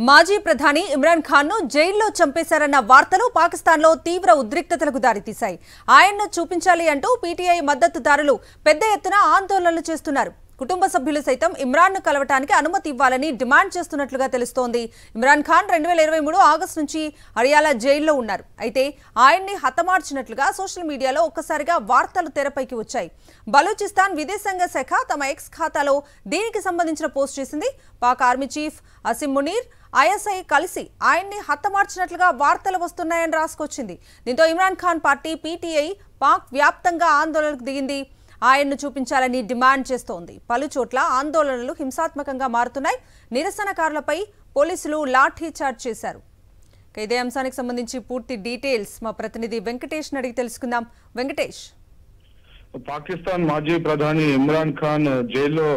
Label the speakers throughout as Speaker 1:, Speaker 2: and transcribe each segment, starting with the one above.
Speaker 1: మాజీ ప్రధాని ఇమ్రాన్ ఖాన్ ను జైల్లో చంపేశారన్న వార్తలు పాకిస్తాన్ లో తీవ్ర ఉద్రిక్తతలకు దారితీశాయి. ఆయన్ను చూపించాలి అంటూ పీటీఐ మద్దతుదారులు పెద్ద ఎత్తున ఆందోళనలు చేస్తున్నారు. కుటుంబ సభ్యులు సైతం ఇమ్రాన్ ను కలవటానికి అనుమతి ఇవ్వాలని డిమాండ్ చేస్తున్నట్లుగా తెలుస్తోంది. ఇమ్రాన్ ఖాన్ 2023 ఆగస్టు నుంచి హరియానా జైల్లో ఉన్నారు. అయితే ఆయన్ని హతమార్చినట్లుగా సోషల్ మీడియాలో ఒక్కసారిగా వార్తలు తెరపైకి వచ్చాయి. బలూచిస్తాన్ విదేశాంగ శాఖ తమ ఎక్స్ ఖాతాలో దీనికి సంబంధించిన పోస్ట్ చేసింది. Pak army chief Asim Munir ISI కలిసి ఆయన్ని హతమార్చినట్లుగా వార్తలు వస్తున్నాయని రాసుకొచ్చింది. దీంతో ఇమ్రాన్ ఖాన్ పార్టీ పీటీఐ పాక్ వ్యాప్తంగా ఆందోళనకు దిగింది. ఆయన్ను చూపించాలని డిమాండ్ చేస్తోంది. పలు చోట్ల ఆందోళనలు హింసాత్మకంగా మారుతున్నాయి. నిరసనకారులపై పోలీసులు లాఠీ చార్జ్ చేశారు. ఇదే అంశానికి సంబంధించి పూర్తి డీటెయిల్స్ మా ప్రతినిధి వెంకటేష్ అడిగి తెలుసుకుందాం. వెంకటేష్,
Speaker 2: పాకిస్తాన్ మాజీ ప్రధాని ఇమ్రాన్ ఖాన్ జైల్లో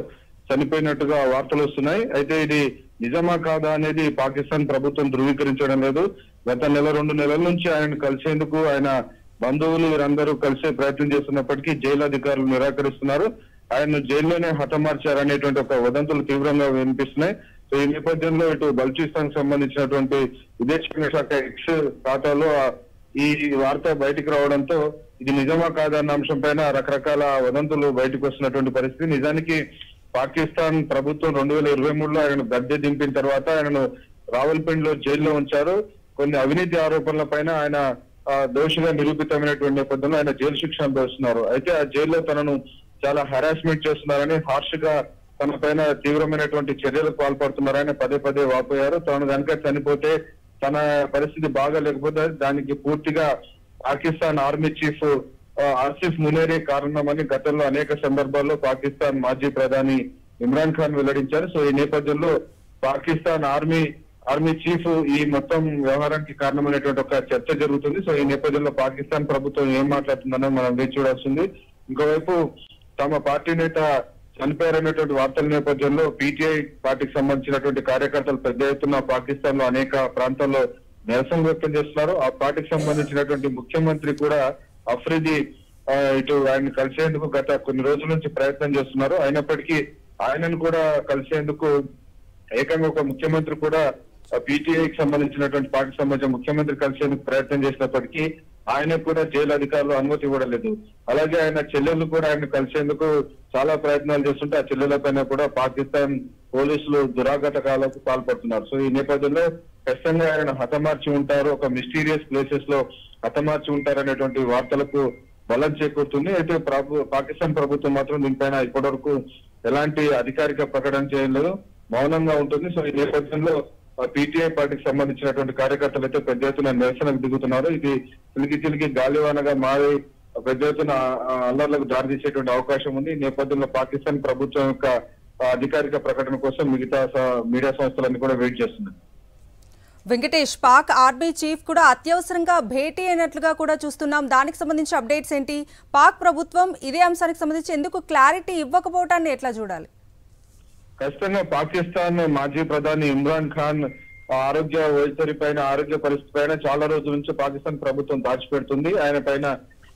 Speaker 2: చనిపోయినట్టుగా వార్తలు వస్తున్నాయి. అయితే ఇది నిజమా కాదా అనేది పాకిస్తాన్ ప్రభుత్వం ధృవీకరించడం లేదు. గత రెండు నెలల నుంచి ఆయన కలిసేందుకు ఆయన బంధువులు వీరందరూ కలిసే ప్రయత్నం చేస్తున్నప్పటికీ జైలు అధికారులు నిరాకరిస్తున్నారు. ఆయన జైల్లోనే హతమార్చారనేటువంటి ఒక వదంతులు తీవ్రంగా వినిపిస్తున్నాయి. సో ఈ నేపథ్యంలో ఇటు బలూచిస్తాన్ సంబంధించినటువంటి విదేశాంగ శాఖ ఎక్స్ ఖాతాలో ఈ వార్త బయటికి రావడంతో ఇది నిజమా కాదన్న అంశం పైన రకరకాల వదంతులు బయటకు వస్తున్నటువంటి పరిస్థితి. నిజానికి పాకిస్తాన్ ప్రభుత్వం 2023లో ఆయనను గద్దె దింపిన తర్వాత ఆయనను రావల్పిండిలో జైల్లో ఉంచారు. కొన్ని అవినీతి ఆరోపణల పైన ఆయన దోషిగా నిరూపితమైనటువంటి నేపథ్యంలో ఆయన జైలు శిక్ష అనుభవిస్తున్నారు. అయితే ఆ జైల్లో తనను చాలా హెరాస్మెంట్ చేస్తున్నారని, హార్ష్ గా తన పైన తీవ్రమైనటువంటి చర్యలకు పాల్పడుతున్నారని పదే వాపోయారు. తాను కనుక చనిపోతే తన పరిస్థితి బాగా లేకపోతే దానికి పూర్తిగా పాకిస్తాన్ ఆర్మీ చీఫ్ ఆసిఫ్ మునేరే కారణమని గతంలో అనేక సందర్భాల్లో పాకిస్తాన్ మాజీ ప్రధాని ఇమ్రాన్ ఖాన్ వెల్లడించారు. సో ఈ నేపథ్యంలో పాకిస్తాన్ ఆర్మీ చీఫ్ ఈ మొత్తం వ్యవహారానికి కారణమైనటువంటి ఒక చర్చ జరుగుతుంది. సో ఈ నేపథ్యంలో పాకిస్తాన్ ప్రభుత్వం ఏం మాట్లాడుతుందనో మనం వేచి చూడాల్సింది. ఇంకోవైపు తమ పార్టీ నేత చనిపోయారనేటువంటి వార్తల నేపథ్యంలో పీటీఐ పార్టీకి సంబంధించినటువంటి కార్యకర్తలు పెద్ద ఎత్తున పాకిస్తాన్ లో అనేక ప్రాంతాల్లో నిరసన వ్యక్తం చేస్తున్నారు. ఆ పార్టీకి సంబంధించినటువంటి ముఖ్యమంత్రి కూడా అఫ్రిది ఇటు ఆయన కలిసేందుకు గత కొన్ని రోజుల నుంచి ప్రయత్నం చేస్తున్నారు. అయినప్పటికీ ఆయనను కూడా కలిసేందుకు ఏకంగా ఒక ముఖ్యమంత్రి కూడా పీటీఐకి సంబంధించినటువంటి పార్టీకి సంబంధించిన ముఖ్యమంత్రి కలిసేందుకు ప్రయత్నం చేసినప్పటికీ ఆయనకు కూడా జైలు అధికారులు అనుమతి ఇవ్వలేదు. అలాగే ఆయన చెల్లెళ్ళు కూడా ఆయన కలిసేందుకు చాలా ప్రయత్నాలు చేస్తుంటే ఆ చెల్లెల పైన కూడా పాకిస్తాన్ పోలీసులు దురాఘాతకాలకు పాల్పడుతున్నారు. సో ఈ నేపథ్యంలో ఖచ్చితంగా ఆయన హతమార్చి ఉంటారు, ఒక మిస్టీరియస్ ప్లేసెస్ లో హతమార్చి ఉంటారు అనేటువంటి వార్తలకు బలం చేకూరుతుంది. అయితే పాకిస్తాన్ ప్రభుత్వం మాత్రం దీనిపైన ఇప్పటివరకు ఎలాంటి అధికారిక ప్రకటన చేయలేదు, మౌనంగా ఉంటుంది. సో ఈ నేపథ్యంలో పీటీఐ పార్టీకి సంబంధించినటువంటి కార్యకర్తలు అయితే పెద్ద ఎత్తున నిరసనకు దిగుతున్నారు. ఇది చిలికి గాలివానగా మారి పెద్ద ఎత్తున అల్లర్లకు దారితీసేటువంటి అవకాశం ఉంది. ఈ నేపథ్యంలో పాకిస్తాన్ ప్రభుత్వం యొక్క అధికారిక ప్రకటన కోసం మిగతా మీడియా సంస్థలన్నీ కూడా వెయిట్ చేస్తున్నాయి.
Speaker 1: వెంకటేష్, పాక్ ఆర్మీ చీఫ్ కూడా అత్యవసరంగా భేటీ అయినట్లుగా కూడా చూస్తున్నాం. దానికి సంబంధించి అప్డేట్స్ ఏంటి? పాక్ ప్రభుత్వం ఇదే అంశానికి సంబంధించి ఎందుకు క్లారిటీ ఇవ్వకపోవటాన్ని ఎట్లా చూడాలి?
Speaker 2: ఖచ్చితంగా పాకిస్తాన్ మాజీ ప్రధాని ఇమ్రాన్ ఖాన్ ఆరోగ్య పరిస్థితి పైన చాలా రోజుల నుంచి పాకిస్తాన్ ప్రభుత్వం దాచిపెడుతుంది. ఆయన పైన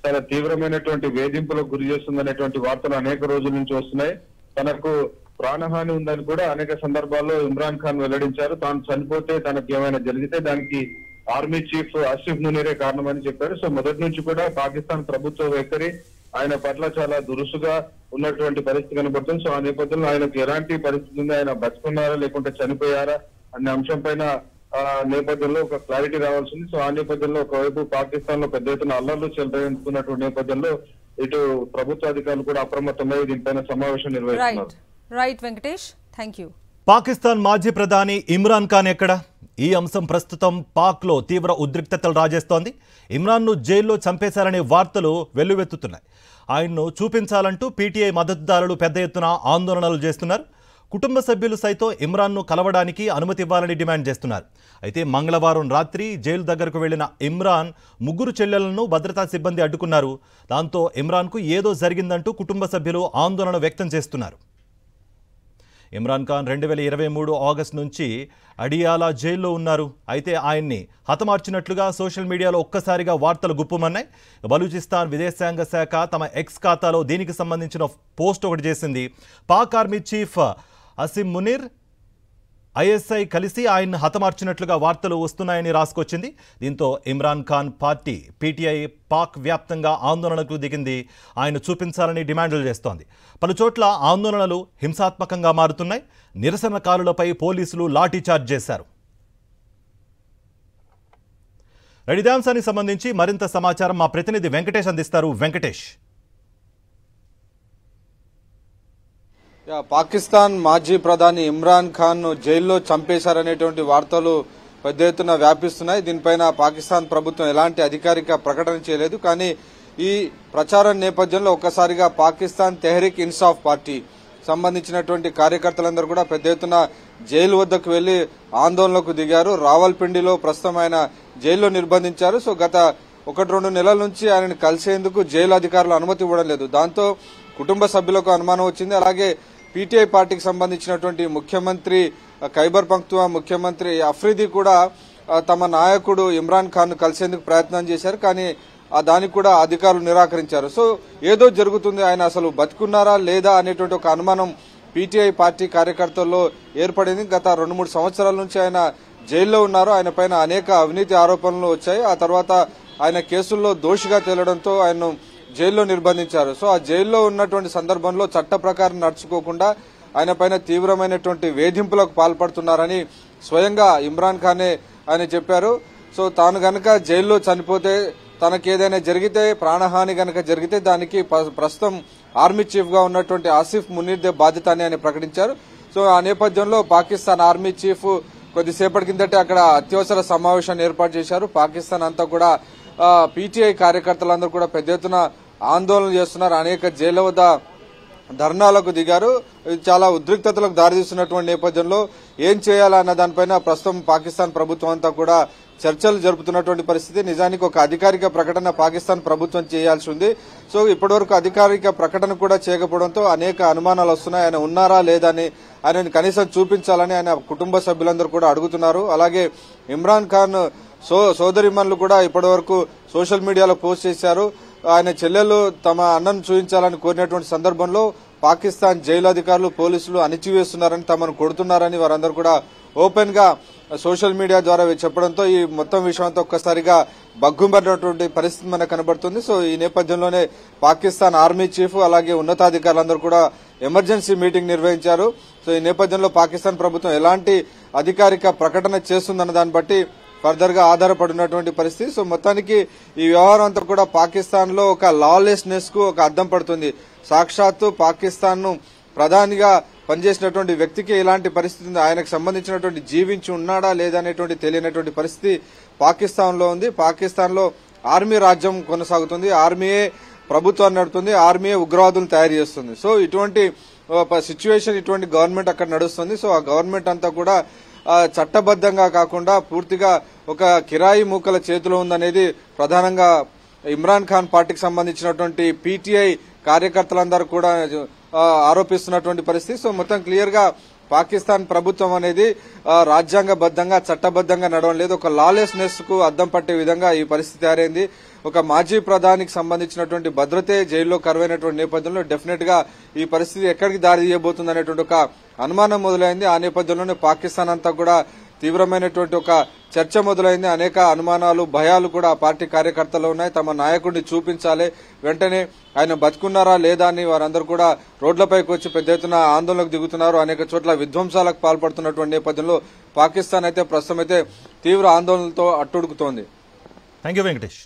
Speaker 2: చాలా తీవ్రమైనటువంటి వేధింపులకు గురి చేస్తుంది అనేటువంటి వార్తలు అనేక రోజుల నుంచి వస్తున్నాయి. తనకు ప్రాణహాని ఉందని కూడా అనేక సందర్భాల్లో ఇమ్రాన్ ఖాన్ వెల్లడించారు. తాను చనిపోతే తనకు ఏమైనా జరిగితే దానికి ఆర్మీ చీఫ్ ఆసిఫ్ మునీరే కారణమని చెప్పారు. సో మొదటి నుంచి కూడా పాకిస్తాన్ ప్రభుత్వ వైఖరి ఆయన పట్ల చాలా దురుసుగా ఉన్నటువంటి పరిస్థితి కనబడుతుంది. సో ఆ నేపథ్యంలో ఆయనకు ఎలాంటి పరిస్థితి ఉంది, ఆయన బతుకున్నారా లేకుంటే చనిపోయారా అనే అంశం పైన నేపథ్యంలో ఒక క్లారిటీ రావాల్సింది. సో ఆ నేపథ్యంలో ఒకవైపు పాకిస్తాన్ లో పెద్ద ఎత్తున అల్లర్లు చెలరేగుతున్నటువంటి నేపథ్యంలో ఇటు ప్రభుత్వ అధికారులు కూడా అప్రమత్తమై దీనిపైన సమావేశం నిర్వహిస్తున్నారు.
Speaker 1: Right Venkatesh, thank you.
Speaker 3: Pakistan మాజీ ప్రధాని ఇమ్రాన్ ఖాన్ ఎక్కడ? ఈ అంశం ప్రస్తుతం పాక్లో తీవ్ర ఉద్రిక్తతలు రాజేస్తోంది. ఇమ్రాన్ను జైల్లో చంపేశారనే వార్తలు వెల్లువెత్తుతున్నాయి. ఆయన్ను చూపించాలంటూ పీటీఐ మద్దతుదారులు పెద్ద ఎత్తున ఆందోళనలు చేస్తున్నారు. కుటుంబ సభ్యులు సైతం ఇమ్రాన్ను కలవడానికి అనుమతి ఇవ్వాలని డిమాండ్ చేస్తున్నారు. అయితే మంగళవారం రాత్రి జైలు దగ్గరకు వెళ్లిన ఇమ్రాన్ ముగ్గురు చెల్లెలను భద్రతా సిబ్బంది అడ్డుకున్నారు. దాంతో ఇమ్రాన్కు ఏదో జరిగిందంటూ కుటుంబ సభ్యులు ఆందోళన వ్యక్తం చేస్తున్నారు. ఇమ్రాన్ ఖాన్ 2023 ఆగస్టు నుంచి అడియాలా జైల్లో ఉన్నారు. అయితే ఆయన్ని హతమార్చినట్లుగా సోషల్ మీడియాలో ఒక్కసారిగా వార్తలు గుప్పుమన్నాయి. బలూచిస్తాన్ విదేశాంగ శాఖ తమ ఎక్స్ ఖాతాలో దీనికి సంబంధించిన పోస్ట్ ఒకటి చేసింది. Pak army chief Asim Munir ISI కలిసి ఆయన్ని హతమార్చినట్లుగా వార్తలు వస్తున్నాయని రాసుకొచ్చింది. దీంతో ఇమ్రాన్ ఖాన్ పార్టీ పీటీఐ పాక్ వ్యాప్తంగా ఆందోళనకు దిగింది. ఆయన చూపించాలని డిమాండ్లు చేస్తోంది. పలుచోట్ల ఆందోళనలు హింసాత్మకంగా మారుతున్నాయి. నిరసనకారులపై పోలీసులు లాఠీచార్జ్ చేశారు. ఇదే అంశానికి సంబంధించి మరింత సమాచారం మా ప్రతినిధి వెంకటేష్ అందిస్తారు. వెంకటేష్,
Speaker 4: పాకిస్తాన్ మాజీ ప్రధాని ఇమ్రాన్ ఖాన్ ను జైల్లో చంపేశారనేటువంటి వార్తలు పెద్ద ఎత్తున వ్యాపిస్తున్నాయి. దీనిపైన పాకిస్తాన్ ప్రభుత్వం ఎలాంటి అధికారిక ప్రకటన చేయలేదు. కానీ ఈ ప్రచారం నేపథ్యంలో ఒక్కసారిగా పాకిస్తాన్ తెహ్రీక్ ఇన్సాఫ్ పార్టీ సంబంధించినటువంటి కార్యకర్తలందరూ కూడా పెద్ద ఎత్తున జైలు వద్దకు వెళ్లి ఆందోళనకు దిగారు. రావల్పిండిలో ప్రస్తుతం ఆయన జైల్లో నిర్బంధించారు. సో గత 1-2 నెలల నుంచి ఆయనను కలిసేందుకు జైలు అధికారులు అనుమతి ఇవ్వడం లేదు. దాంతో కుటుంబ సభ్యులకు అనుమానం వచ్చింది. అలాగే పీటీఐ పార్టీకి సంబంధించినటువంటి ముఖ్యమంత్రి ఖైబర్ పఖ్తూన్ఖ్వా ముఖ్యమంత్రి అఫ్రీది కూడా తమ నాయకుడు ఇమ్రాన్ ఖాన్ ను కలిసేందుకు ప్రయత్నం చేశారు. కానీ దానికి కూడా అధికారులు నిరాకరించారు. సో ఏదో జరుగుతుంది, ఆయన అసలు బతుకున్నారా లేదా అనేటువంటి ఒక అనుమానం పీటీఐ పార్టీ కార్యకర్తల్లో ఏర్పడింది. గత 2-3 సంవత్సరాల నుంచి ఆయన జైల్లో ఉన్నారు. ఆయన పైన అనేక అవినీతి ఆరోపణలు వచ్చాయి. ఆ తర్వాత ఆయన కేసుల్లో దోషిగా తేలడంతో ఆయన్ను జైల్లో నిర్బంధించారు. సో ఆ జైల్లో ఉన్నటువంటి సందర్భంలో చట్ట ప్రకారం నడుచుకోకుండా ఆయన పైన తీవ్రమైనటువంటి వేధింపులకు పాల్పడుతున్నారని స్వయంగా ఇమ్రాన్ ఖానే ఆయన చెప్పారు. సో తాను గనక జైల్లో చనిపోతే, తనకేదైనా జరిగితే, ప్రాణహాని గనక జరిగితే దానికి ప్రస్తుతం ఆర్మీ చీఫ్ గా ఉన్నటువంటి ఆసిఫ్ మునీర్దే బాధ్యత అని ఆయన ప్రకటించారు. సో ఆ నేపథ్యంలో పాకిస్తాన్ ఆర్మీ చీఫ్ కొద్దిసేపటి కిందటే అక్కడ అత్యవసర సమావేశాన్ని ఏర్పాటు చేశారు. పాకిస్తాన్ అంతా కూడా పీటీఐ కార్యకర్తలందరూ కూడా పెద్ద ఎత్తున ఆందోళన చేస్తున్నారు. అనేక జైళ్ల వద్ద ధర్నాలకు దిగారు. చాలా ఉద్రిక్తతలకు దారితీస్తున్నటువంటి నేపథ్యంలో ఏం చేయాలన్న దానిపైన ప్రస్తుతం పాకిస్తాన్ ప్రభుత్వం అంతా కూడా చర్చలు జరుపుతున్నటువంటి పరిస్థితి. నిజానికి ఒక అధికారిక ప్రకటన పాకిస్తాన్ ప్రభుత్వం చేయాల్సి ఉంది. సో ఇప్పటివరకు అధికారిక ప్రకటన కూడా చేయకపోవడంతో అనేక అనుమానాలు వస్తున్నాయి. ఆయన ఉన్నారా లేదా అని ఆయనను కనీసం చూపించాలని ఆయన కుటుంబ సభ్యులందరూ కూడా అడుగుతున్నారు. అలాగే ఇమ్రాన్ ఖాన్ సోదరిమణులు కూడా ఇప్పటివరకు సోషల్ మీడియాలో పోస్ట్ చేశారు. ఆయన చెల్లెలు తమ అన్నను చూపించాలని కోరినటువంటి సందర్భంలో పాకిస్తాన్ జైలు అధికారులు, పోలీసులు అణిచివేస్తున్నారని, తమను కొడుతున్నారని వారందరూ కూడా ఓపెన్ గా సోషల్ మీడియా ద్వారా చెప్పడంతో ఈ మొత్తం విషయంతో ఒక్కసారిగా బగ్గుమన్నటువంటి పరిస్థితి మనకు కనబడుతుంది. సో ఈ నేపథ్యంలోనే పాకిస్తాన్ ఆర్మీ చీఫ్ అలాగే ఉన్నతాధికారులందరూ కూడా ఎమర్జెన్సీ మీటింగ్ నిర్వహించారు. సో ఈ నేపథ్యంలో పాకిస్తాన్ ప్రభుత్వం ఎలాంటి అధికారిక ప్రకటన చేస్తుందన్న దాన్ని బట్టి ఫర్దర్ గా ఆధారపడినటువంటి పరిస్థితి. సో మొత్తానికి ఈ వ్యవహారం అంతా కూడా పాకిస్తాన్ లో ఒక లాలెస్నెస్ కు ఒక అద్దం పడుతుంది. సాక్షాత్తు పాకిస్తాన్ ను ప్రధానిగా పనిచేసినటువంటి వ్యక్తికి ఇలాంటి పరిస్థితి ఉంది. ఆయనకు సంబంధించినటువంటి జీవించి ఉన్నాడా లేదా అనేటువంటి తెలియనటువంటి పరిస్థితి పాకిస్తాన్ లో ఉంది. పాకిస్తాన్ లో ఆర్మీ రాజ్యం కొనసాగుతుంది. ఆర్మీయే ప్రభుత్వాన్ని నడుపుతుంది. ఆర్మీయే ఉగ్రవాదులను తయారు చేస్తుంది. సో ఇటువంటి సిచ్యువేషన్, ఇటువంటి గవర్నమెంట్ అక్కడ నడుస్తుంది. సో ఆ గవర్నమెంట్ అంతా కూడా చట్టబద్దంగా కాకుండా పూర్తిగా ఒక కిరాయి మూకల చేతిలో ఉందనేది ప్రధానంగా ఇమ్రాన్ ఖాన్ పార్టీకి సంబంధించినటువంటి పీటీఐ కార్యకర్తలందరూ కూడా ఆరోపిస్తున్నటువంటి పరిస్థితి. సో మొత్తం క్లియర్ గా పాకిస్తాన్ ప్రభుత్వం అనేది రాజ్యాంగబద్దంగా, చట్టబద్దంగా నడవడం లేదు. ఒక లాలెస్నెస్ కు అద్దం పట్టే విధంగా ఈ పరిస్థితి తయారైంది. ఒక మాజీ ప్రధానికి సంబంధించినటువంటి భద్రతే జైల్లో కరువైనటువంటి నేపథ్యంలో డెఫినెట్ గా ఈ పరిస్థితి ఎక్కడికి దారి తీయబోతుంది అనేటువంటి ఒక అనుమానం మొదలైంది. ఆ నేపథ్యంలోనే పాకిస్తాన్ అంతా కూడా తీవ్రమైనటువంటి ఒక చర్చ మొదలైంది. అనేక అనుమానాలు, భయాలు కూడా ఆ పార్టీ కార్యకర్తలు ఉన్నాయి. తమ నాయకుడిని చూపించాలి, వెంటనే ఆయన బతుకున్నారా లేదా అని వారందరూ కూడా రోడ్లపైకి వచ్చి పెద్ద ఎత్తున ఆందోళనకు దిగుతున్నారు. అనేక చోట్ల విధ్వంసాలకు పాల్పడుతున్నటువంటి నేపథ్యంలో పాకిస్తాన్ అయితే ప్రస్తుతం అయితే తీవ్ర ఆందోళనలతో అట్టుడుకుతోంది.
Speaker 3: Thank you Venkatesh.